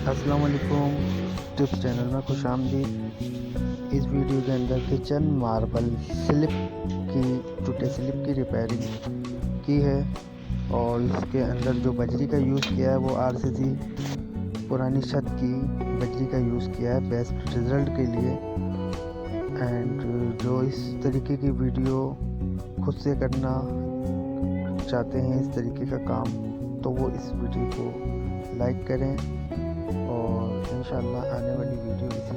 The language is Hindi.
अस्सलाम वालेकुम। टिप्स चैनल में खुश आमदीद। इस वीडियो के अंदर किचन मार्बल स्लिप की टूटे स्लिप की रिपेयरिंग की है और इसके अंदर जो बजरी का यूज़ किया है वो आरसीसी पुरानी छत की बजरी का यूज़ किया है बेस्ट रिज़ल्ट के लिए। एंड जो इस तरीके की वीडियो खुद से करना चाहते हैं इस तरीके का काम, तो वो इस वीडियो को लाइक करें और इंशाल्लाह आने वाली वीडियो इसी